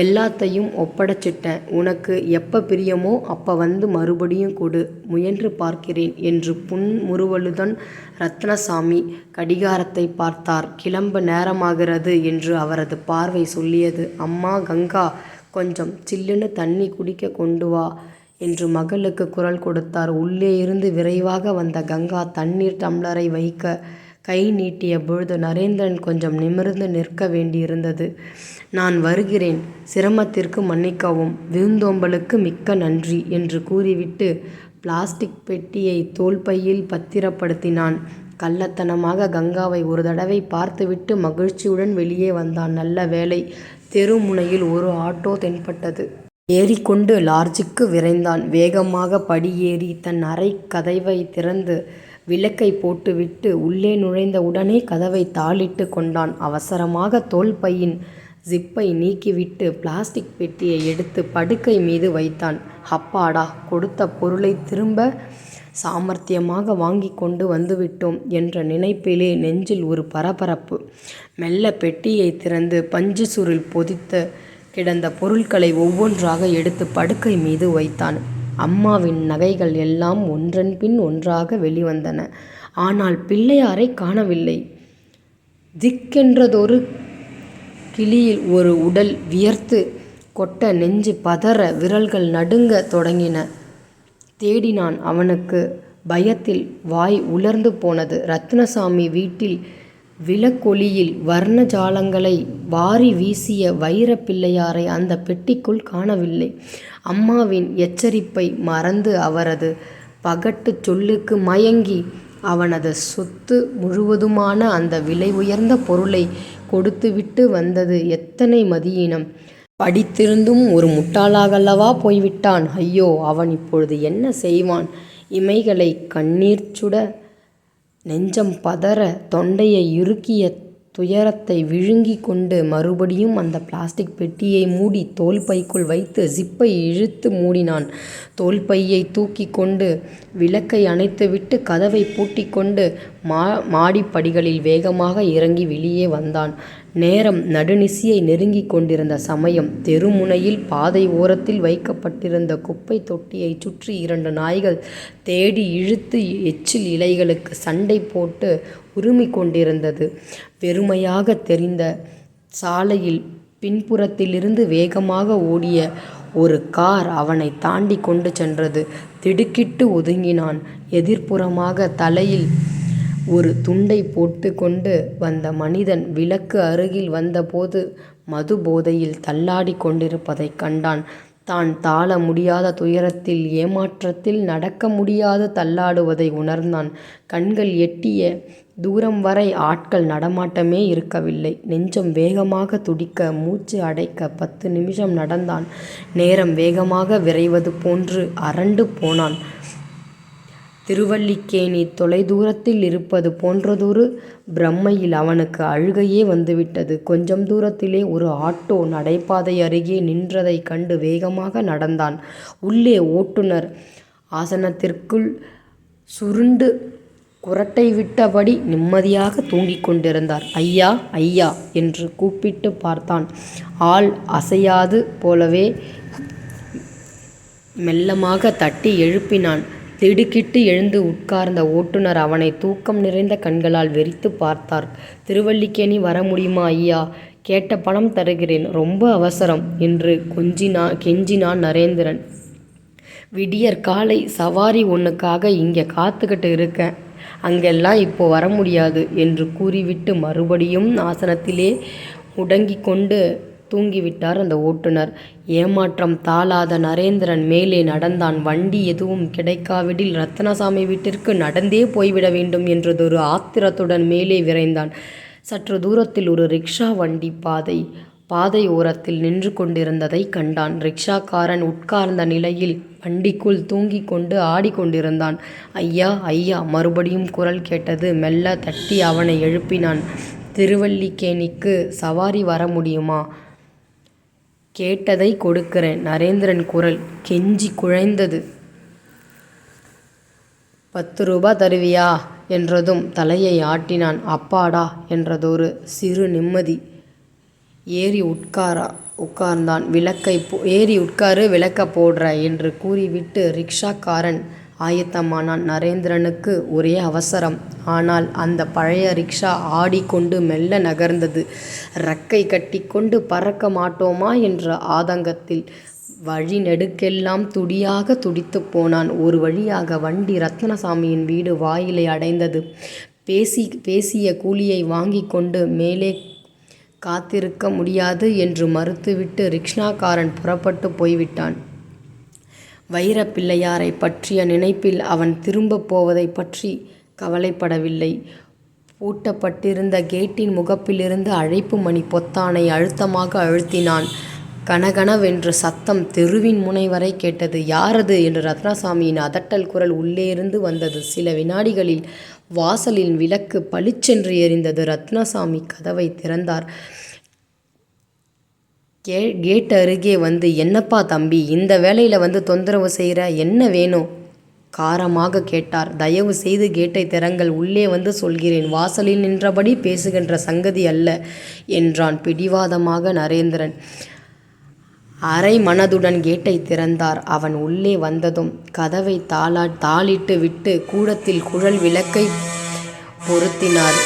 [SPEAKER 1] எல்லாத்தையும் ஒப்படைச்சிட்டேன். உனக்கு எப்போ பிரியமோ அப்போ வந்து மறுபடியும் கொடு. முயன்று பார்க்கிறேன் என்று புன்முறுவலுடன் ரத்னசாமி கடிகாரத்தை பார்த்தார். கிளம்ப நேரமாகிறது என்று அவரது பார்வை சொல்லியது. அம்மா கங்கா, கொஞ்சம் சில்லுன்னு தண்ணி குடிக்க கொண்டு வா என்று மகளுக்கு குரல் கொடுத்தார். உள்ளே இருந்து விரைவாக வந்த கங்கா தண்ணீர் டம்ளரை வைக்க கை நீட்டிய பொழுது நரேந்திரன் கொஞ்சம் நிமிர்ந்து நிற்க வேண்டியிருந்தது. நான் வருகிறேன், சிரமத்திற்கு மன்னிக்கவும், விருந்தோம்பலுக்கு மிக்க நன்றி என்று கூறிவிட்டு பிளாஸ்டிக் பெட்டியை தோள்பையில் பத்திரப்படுத்தினான். கள்ளத்தனமாக கங்காவை ஒரு தடவை பார்த்துவிட்டு மகிழ்ச்சியுடன் வெளியே வந்தான். நல்ல வேளை, தெருமுனையில் ஒரு ஆட்டோ தென்பட்டது. ஏறிக்கொண்டு லாட்ஜுக்கு விரைந்தான். வேகமாக படியேறி தன் அறை கதவை திறந்து விளக்கை போட்டுவிட்டு உள்ளே நுழைந்த உடனே கதவை தாளிட்டு கொண்டான். அவசரமாக தோள்பையின் ஜிப்பை நீக்கிவிட்டு பிளாஸ்டிக் பெட்டியை எடுத்து படுக்கை மீது வைத்தான். அப்பாடா, கொடுத்த பொருளை திரும்ப சாமர்த்தியமாக வாங்கி கொண்டு வந்துவிட்டோம் என்ற நினைப்பிலே நெஞ்சில் ஒரு பரபரப்பு. மெல்ல பெட்டியை திறந்து பஞ்சு சுருள் பொதித்த கிடந்த பொருட்களை ஒவ்வொன்றாக எடுத்து படுக்கை மீது வைத்தான். அம்மாவின் நகைகள் எல்லாம் ஒன்றன் பின் ஒன்றாக வெளிவந்தன. ஆனால் பிள்ளையாரை காணவில்லை. திக்கென்றதொரு கிளியில் ஒரு உடல் வியர்த்து கொட்ட, நெஞ்சு பதற, விரல்கள் நடுங்க தொடங்கின. தேடினான். அவனுக்கு பயத்தில் வாய் உலர்ந்து போனது. ரத்னசாமி வீட்டில் விளக்கொளியில் வர்ண ஜாலங்களை வாரி வீசிய வைர பிள்ளையாரை அந்த பெட்டிக்குள் காணவில்லை. அம்மாவின் எச்சரிப்பை மறந்து அவரது பகட்டு சொல்லுக்கு மயங்கி அவனது சொத்து முழுவதுமான அந்த விலை உயர்ந்த பொருளை கொடுத்துவிட்டு வந்தது எத்தனை மதியீனம்! படித்திருந்தும் ஒரு முட்டாளாகல்லவா போய்விட்டான். ஐயோ, அவன் இப்பொழுது என்ன செய்வான்? இமைகளை கண்ணீர் சுட, நெஞ்சம் பதற, தொண்டையை இறுக்கிய துயரத்தை விழுங்கி கொண்டு மறுபடியும் அந்த பிளாஸ்டிக் பெட்டியை மூடி தோல்பைக்குள் வைத்து ஜிப்பை இழுத்து மூடினான். தோல்பையை தூக்கி கொண்டு விளக்கை அணைத்துவிட்டு கதவை பூட்டிக்கொண்டு மாடிப்படிகளில் வேகமாக இறங்கி வெளியே வந்தான். நேரம் நடுநிசியை நெருங்கி கொண்டிருந்த சமயம். தெருமுனையில் பாதை ஓரத்தில் வைக்கப்பட்டிருந்த குப்பை தொட்டியை சுற்றி 2 நாய்கள் தேடி இழுத்து எச்சில் இலைகளுக்கு சண்டை போட்டு உருமிக் கொண்டிருந்தது. வெறுமையாக தெரிந்த சாலையில் பின்புறத்திலிருந்து வேகமாக ஓடிய ஒரு கார் அவனை தாண்டி கொண்டு சென்றது. திடுக்கிட்டு ஒதுங்கினான். எதிர்ப்புறமாக தலையில் ஒரு துண்டை போட்டு கொண்டு வந்த மனிதன் விளக்கு அருகில் வந்தபோது மது போதையில் தள்ளாடி கொண்டிருப்பதைக் கண்டான். தான் தாழ முடியாத துயரத்தில், ஏமாற்றத்தில் நடக்க முடியாது தள்ளாடுவதை உணர்ந்தான். கண்கள் எட்டிய தூரம் வரை ஆட்கள் நடமாட்டமே இருக்கவில்லை. நெஞ்சம் வேகமாக துடிக்க, மூச்சு அடைக்க 10 நிமிஷம் நடந்தான். நேரம் வேகமாக விரைவது போன்று அரண்டு போனான். திருவல்லிக்கேணி தொலைதூரத்தில் இருப்பது போன்றதொரு பிரம்மையில் அவனுக்கு அழுகையே வந்துவிட்டது. கொஞ்சம் தூரத்திலே ஒரு ஆட்டோ நடைபாதை அருகே நின்றதைக் கண்டு வேகமாக நடந்தான். உள்ளே ஓட்டுநர் ஆசனத்திற்குள் சுருண்டு குரட்டை விட்டபடி நிம்மதியாக தூங்கிக் கொண்டிருந்தார். ஐயா, ஐயா என்று கூப்பிட்டு பார்த்தான். ஆள் அசையாது போலவே மெல்லமாக தட்டி எழுப்பினான். திடுக்கிட்டு எழுந்து உட்கார்ந்த ஓட்டுநர் அவனை தூக்கம் நிறைந்த கண்களால் வெறித்து பார்த்தார். திருவல்லிக்கேணி வர முடியுமா ஐயா? கேட்ட பணம் தருகிறேன், ரொம்ப அவசரம் என்று கெஞ்சினான் நரேந்திரன். விடியற் காலை சவாரி ஒன்றுக்காக இங்கே காத்துக்கிட்டு இருக்கேன், அங்கெல்லாம் இப்போ வர முடியாது என்று கூறிவிட்டு மறுபடியும் ஆசனத்திலே முடங்கி கொண்டு தூங்கிவிட்டார் அந்த ஓட்டுநர். ஏமாற்றம் தாளாத நரேந்திரன் மேலே நடந்தான். வண்டி எதுவும் கிடைக்காவிடில் ரத்னசாமி வீட்டிற்கு நடந்தே போய்விட வேண்டும் என்றதொரு ஆத்திரத்துடன் மேலே விரைந்தான். சற்று தூரத்தில் ஒரு ரிக்ஷா வண்டி பாதை ஓரத்தில் நின்று கொண்டிருந்ததை கண்டான். ரிக்ஷாக்காரன் உட்கார்ந்த நிலையில் வண்டிக்குள் தூங்கிக் கொண்டு ஆடிக்கொண்டிருந்தான். ஐயா, ஐயா மறுபடியும் குரல் கேட்டது. மெல்ல தட்டி அவனை எழுப்பினான். திருவல்லிக்கேணிக்கு சவாரி வர முடியுமா? கேட்டதை கொடுக்கிறேன். நரேந்திரன் குரல் கெஞ்சி குழைந்தது. 10 ரூபா தருவியா என்றதும் தலையை ஆட்டினான். அப்பாடா என்றதொரு சிறு நிம்மதி. ஏறி உட்கார்ந்தான். ஏறி உட்காரு, விளக்க போடுற என்று கூறிவிட்டு ரிக்ஷாக்காரன் ஆயத்தமானான். நரேந்திரனுக்கு ஒரே அவசரம். ஆனால் அந்த பழைய ரிக்ஷா ஆடிக்கொண்டு மெல்ல நகர்ந்தது. ரக்கை கட்டிக்கொண்டு பறக்க மாட்டோமா என்ற ஆதங்கத்தில் வழி நெடுக்கெல்லாம் துடியாக துடித்து போனான். ஒரு வழியாக வண்டி ரத்னசாமியின் வீடு வாயிலை அடைந்தது. பேசிய கூலியை வாங்கி கொண்டு மேலே காத்திருக்க முடியாது என்று மறுத்துவிட்டு ரிக்ஷாக்காரன் புறப்பட்டு போய்விட்டான். வைரப்பிள்ளையாரை பற்றிய நினைப்பில் அவன் திரும்பப் போவதை பற்றி கவலைப்படவில்லை. பூட்டப்பட்டிருந்த கேட்டின் முகப்பிலிருந்து அழைப்பு மணி பொத்தானை அழுத்தமாக அழுத்தினான். கனகனவென்று சத்தம் தெருவின் முனை வரை கேட்டது. யாரது என்று ரத்னசாமியின் அதட்டல் குரல் உள்ளே இருந்து வந்தது. சில வினாடிகளில் வாசலின் விளக்கு பளிச்சென்று எரிந்தது. ரத்னசாமி கதவை திறந்தார். கேட் அருகே வந்து, என்னப்பா தம்பி, இந்த வேளையில் வந்து தொந்தரவு செய்கிற, என்ன வேணும்? காரமாக கேட்டார். தயவு செய்து கேட்டை திறங்கள், உள்ளே வந்து சொல்கிறேன். வாசலில் நின்றபடி பேசுகின்ற சங்கதி அல்ல என்றான் பிடிவாதமாக நரேந்திரன். அரை மனதுடன் கேட்டை திறந்தார். அவன் உள்ளே வந்ததும் கதவை தாளிட்டு விட்டு கூடத்தில் குழல் விளக்கை பொருத்தினார்.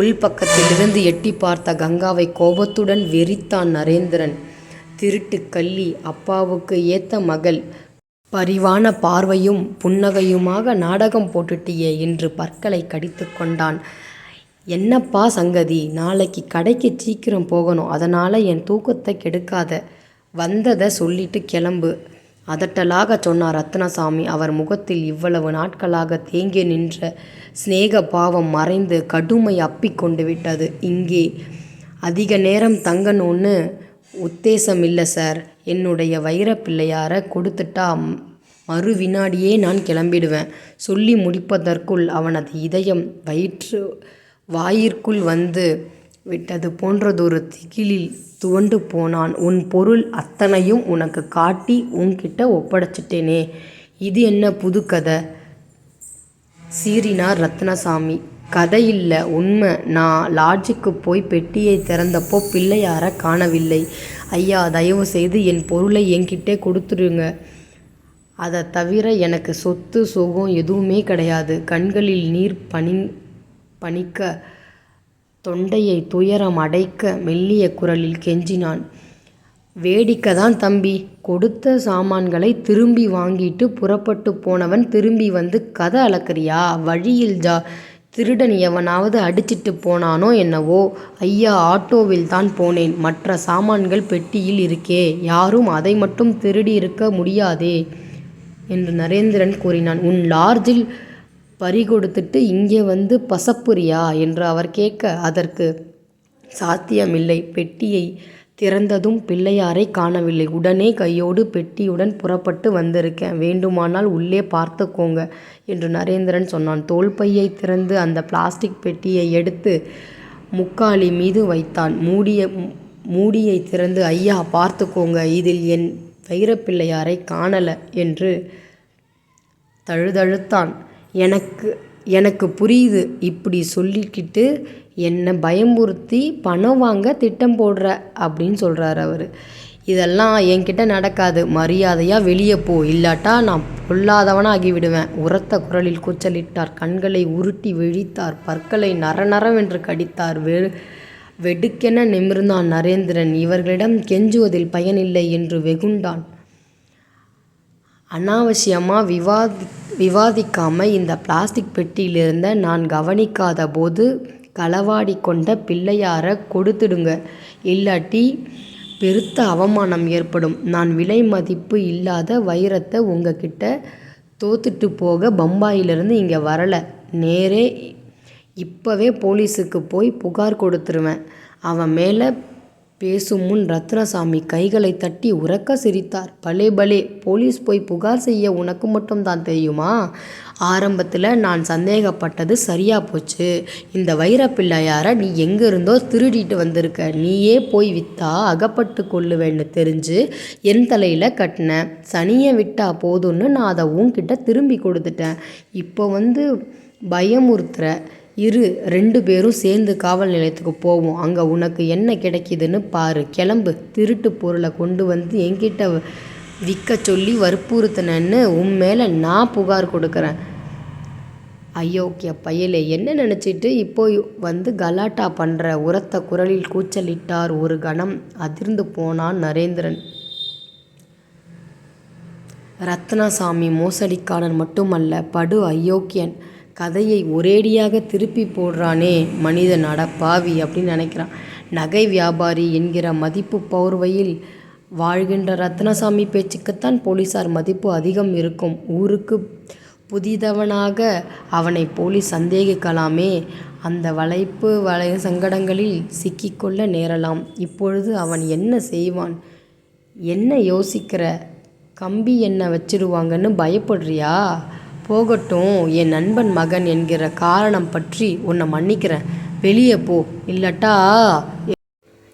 [SPEAKER 1] உள்பக்கத்திலிருந்து எட்டி பார்த்த கங்காவை கோபத்துடன் வெறித்தான் நரேந்திரன். திருட்டு கள்ளி, அப்பாவுக்கு ஏத்த மகள், பரிவான பார்வையும் புன்னகையுமாக நாடகம் போட்டுட்டியே என்று பற்களை கடித்து கொண்டான். என்னப்பா சங்கதி? நாளைக்கு கடைக்கு சீக்கிரம் போகணும், அதனால் என் தூக்கத்தை கெடுக்காத. வந்ததை சொல்லிட்டு கிளம்பு, அதட்டலாக சொன்னார் ரத்னசாமி. அவர் முகத்தில் இவ்வளவு நாட்களாக தேங்கி நின்ற சிநேக பாவம் மறைந்து கடுமை அப்பிக்கொண்டு விட்டது. இங்கே அதிக நேரம் தங்கணும்னு உத்தேசம் இல்லை சார். என்னுடைய வைரப்பிள்ளையாரை கொடுத்துட்டா மறு வினாடியே நான் கிளம்பிடுவேன். சொல்லி முடிப்பதற்குள் அவனது இதயம் வாயிற்குள் வந்து விட்டது போன்றதொரு திகிலில் துவண்டு போனான். உன் பொருள் அத்தனையும் உனக்கு காட்டி உன்கிட்ட ஒப்படைச்சிட்டேனே, இது என்ன புது கதை? சீறினார் ரத்னசாமி. கதை இல்லை, உண்மை. நான் லாட்ஜுக்கு போய் பெட்டியை திறந்தப்போ பிள்ளையார காணவில்லை. ஐயா, தயவு செய்து என் பொருளை என்கிட்டே கொடுத்துருங்க. அதை தவிர எனக்கு சொத்து சுகம் எதுவுமே கிடையாது. கண்களில் நீர் பனிக்க தொண்டையை துயரம் அடைக்க மெல்லிய குரலில் கெஞ்சினான். வேடிக்கை தான் தம்பி. கொடுத்த சாமான்களை திரும்பி வாங்கிட்டு புறப்பட்டு போனவன் திரும்பி வந்து கதை அளக்கிறியா? வழியில் திருடன் எவனாவது அடிச்சிட்டு போனானோ என்னவோ? ஐயா, ஆட்டோவில் தான் போனேன். மற்ற சாமான்கள் பெட்டியில் இருக்கே. யாரும் அதை மட்டும் திருடி இருக்க முடியாதே என்று நரேந்திரன் கூறினான். உன் லாட்ஜில் பறிகொடுத்துட்டு இங்கே வந்து பசப்புரியா என்று அவர் கேட்க, அதற்கு சாத்தியமில்லை. பெட்டியை திறந்ததும் பிள்ளையாரை காணவில்லை. உடனே கையோடு பெட்டியுடன் புறப்பட்டு வந்திருக்கேன். வேண்டுமானால் உள்ளே பார்த்துக்கோங்க என்று நரேந்திரன் சொன்னான். தோள்பையை திறந்து அந்த பிளாஸ்டிக் பெட்டியை எடுத்து முக்காலி மீது வைத்தான். மூடியை திறந்து, ஐயா பார்த்துக்கோங்க, இதில் என் வைரப்பிள்ளையாரை காணலை என்று தழுதழுத்தான். எனக்கு புரியுது. இப்படி சொல்லிக்கிட்டு என்னை பயமுறுத்தி பணம் வாங்க திட்டம் போடுற அப்படின்னு சொல்கிறார் அவர். இதெல்லாம் என்கிட்ட நடக்காது. மரியாதையாக வெளியே போ, இல்லாட்டா நான் பொல்லாதவனாக ஆகிவிடுவேன். உரத்த குரலில் கூச்சலிட்டார். கண்களை உருட்டி விழித்தார். பற்களை நரநரவென்று கடித்தார். வெடுக்கென நிமிர்ந்தான் நரேந்திரன். இவர்களிடம் கெஞ்சுவதில் பயனில்லை என்று வெகுண்டான். அனாவசியமாக விவாதிக்காம இந்த பிளாஸ்டிக் பெட்டியிலிருந்த நான் கவனிக்காத போது களவாடி கொண்ட பிள்ளையாரை கொடுத்துடுங்க, இல்லாட்டி பெருத்த அவமானம் ஏற்படும். நான் விலை மதிப்பு இல்லாத வைரத்தை உங்ககிட்ட தோத்துட்டு போக பம்பாயிலிருந்து இங்கே வரலை. நேரே இப்போவே போலீஸுக்கு போய் புகார் கொடுத்துருவேன். அவன் மேலே பேசும் முன் ரத்னசாமி கைகளை தட்டி உரக்க சிரித்தார். பலே பலே, போலீஸ் போய் புகார் செய்ய உனக்கு மட்டும்தான் தெரியுமா? ஆரம்பத்தில் நான் சந்தேகப்பட்டது சரியா போச்சு. இந்த வைரப்பிள்ளையாரை நீ எங்கிருந்தோ திருடிட்டு வந்திருக்க. நீயே போய் விற்றா அகப்பட்டு கொள்ளுவேன்னு தெரிஞ்சு என் தலையில் கட்டினேன். சனியை விட்டா போதும்னு நான் அதை உன்கிட்ட திரும்பி கொடுத்துட்டேன். இப்போ வந்து பயமுறுத்துற. 2 பேரும் சேர்ந்து காவல் நிலையத்துக்கு போவோம். அங்கே உனக்கு என்ன கிடைக்கிதுன்னு பாரு. கிளம்பு. திருட்டு பொருளை கொண்டு வந்து என்கிட்ட விற்க சொல்லி வற்புறுத்தினேன்னு உன் மேலே நான் புகார் கொடுக்குறேன். அயோக்கிய பயலே, என்ன நினச்சிட்டு இப்போ வந்து கலாட்டா பண்ணுற? உரத்த குரலில் கூச்சலிட்டார். ஒரு கணம் அதிர்ந்து போனான் நரேந்திரன். ரத்னசாமி மோசடிக்காரன் மட்டுமல்ல, படு அயோக்கியன். கதையை ஒரேடியாக திருப்பி போடுறானே மனிதன், அடப்பாவி அப்படின்னு நினைக்கிறான். நகை வியாபாரி என்கிற மதிப்பு போர்வையில் வாழ்கின்ற ரத்னசாமி பேச்சுக்குத்தான் போலீஸார் மதிப்பு அதிகம் இருக்கும். ஊருக்கு புதிதவனாக அவனை போலீஸ் சந்தேகிக்கலாமே. அந்த வளைய சங்கடங்களில் சிக்கிக்கொள்ள நேரலாம். இப்பொழுது அவன் என்ன செய்வான்? என்ன யோசிக்கிற? கம்பி என்ன வச்சிடுவாங்கன்னு பயப்படுறியா? போகட்டும், என் நண்பன் மகன் என்கிற காரணம் பற்றி உன்னை மன்னிக்கிறேன். வெளியே போ, இல்லட்டா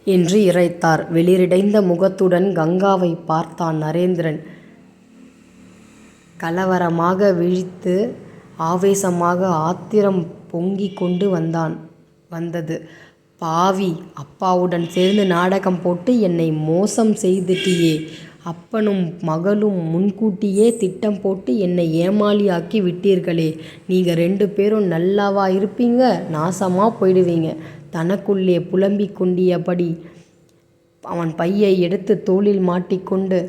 [SPEAKER 1] என்று இறைத்தார். வெளிரிடைந்த முகத்துடன் கங்காவை பார்த்தான் நரேந்திரன். கலவரமாக விழித்து ஆவேசமாக ஆத்திரம் பொங்கி கொண்டு வந்தது. பாவி, அப்பாவுடன் சேர்ந்து நாடகம் போட்டு என்னை மோசம் செய்துட்டியே.
[SPEAKER 2] அப்பனும் மகளும் முன்கூட்டியே திட்டம் போட்டு என்னை ஏமாளியாக்கி விட்டீர்களே. நீங்கள் 2 பேரும் நல்லாவா இருப்பீங்க? நாசமாக போயிடுவீங்க. தனக்குள்ளே புலம்பிக் கொண்டியபடி அவன் பையை எடுத்து தோளில் மாட்டிக்கொண்டு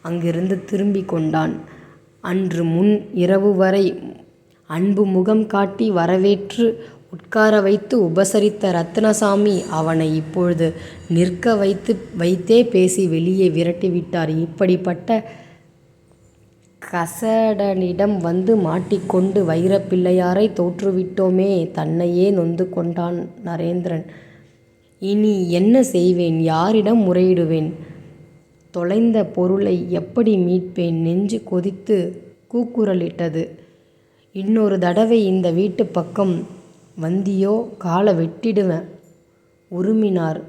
[SPEAKER 2] அங்கிருந்து திரும்பிக் கொண்டான். அன்று முன் இரவு வரை அன்பு முகம் காட்டி வரவேற்று உட்கார வைத்து உபசரித்த ரத்னசாமி அவனை இப்பொழுது நிற்க வைத்தே பேசி வெளியே விரட்டிவிட்டார். இப்படிப்பட்ட கசடனிடம் வந்து மாட்டிக்கொண்டு வைரப்பிள்ளையாரை தோற்றுவிட்டோமே. தன்னையே நொந்து கொண்டான் நரேந்திரன். இனி என்ன செய்வேன்? யாரிடம் முறையிடுவேன்? தொலைந்த பொருளை எப்படி மீட்பேன்? நெஞ்சு கொதித்து கூக்குரலிட்டது. இன்னொரு தடவை இந்த வீட்டு பக்கம் வந்தியோ காலை வெட்டிடுவேன் உருமினார்.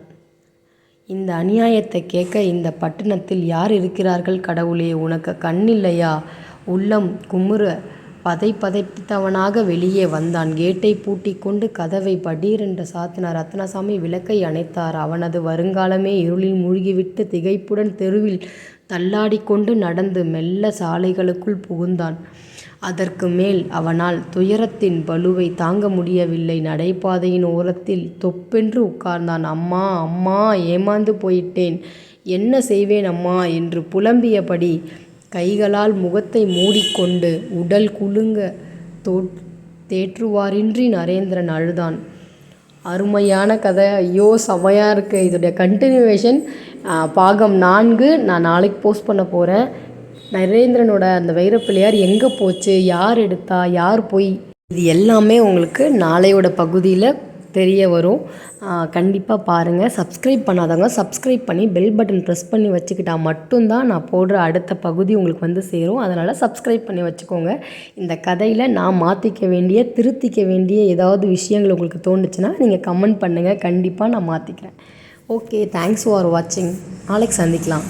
[SPEAKER 2] இந்த அநியாயத்தை கேட்க இந்த பட்டணத்தில் யார் இருக்கிறார்கள் கடவுளே? உனக்கு கண்ணில்லையா? உள்ளம் குமுற பதைத்தவனாக வெளியே வந்தான். கேட்டை பூட்டிக்கொண்டு கதவை படீரென்று சாத்தினார். ரத்னசாமி விளக்கை அணைத்தார். அவனது வருங்காலமே இருளில் மூழ்கிவிட்டு திகைப்புடன் தெருவில் தள்ளாடிக்கொண்டு நடந்து மெல்ல சாலைகளுக்குள் புகுந்தான். அதற்கு மேல் அவனால் துயரத்தின் பளுவை தாங்க முடியவில்லை. நடைபாதையின் ஓரத்தில் தொப்பென்று உட்கார்ந்தான். அம்மா அம்மா, ஏமாந்து போயிட்டேன், என்ன செய்வேன் அம்மா என்று புலம்பியபடி கைகளால் முகத்தை மூடிக்கொண்டு உடல் குலுங்க தேற்றுவாரின்றி நரேந்திரன் அழுதான். அருமையான கதை. ஐயோ செமையாக இருக்குது. இதோடைய கண்டினியூவேஷன் பாகம் 4 நான் நாளைக்கு போஸ்ட் பண்ண போகிறேன். நரேந்திரனோட அந்த வைரப்பிள்ளையார் எங்கே போச்சு, யார் எடுத்தா, யார் போய், இது எல்லாமே உங்களுக்கு நாளையோட பகுதியில் தெரிய வரும். கண்டிப்பாக பாருங்கள். சப்ஸ்கிரைப் பண்ணாதவங்க சப்ஸ்கிரைப் பண்ணி பெல் பட்டன் ப்ரெஸ் பண்ணி வச்சுக்கிட்டா மட்டும்தான் நான் போடுற அடுத்த பகுதி உங்களுக்கு வந்து சேரும். அதனால் சப்ஸ்கிரைப் பண்ணி வச்சுக்கோங்க. இந்த கதையில் நான் மாற்றிக்க வேண்டிய, திருத்திக்க வேண்டிய ஏதாவது விஷயங்கள் உங்களுக்கு தோணுச்சுன்னா நீங்கள் கமெண்ட் பண்ணுங்கள். கண்டிப்பாக நான் மாற்றிக்கிறேன். ஓகே, தேங்க்ஸ் ஃபார் வாட்சிங். நாளைக்கு சந்திக்கலாம்.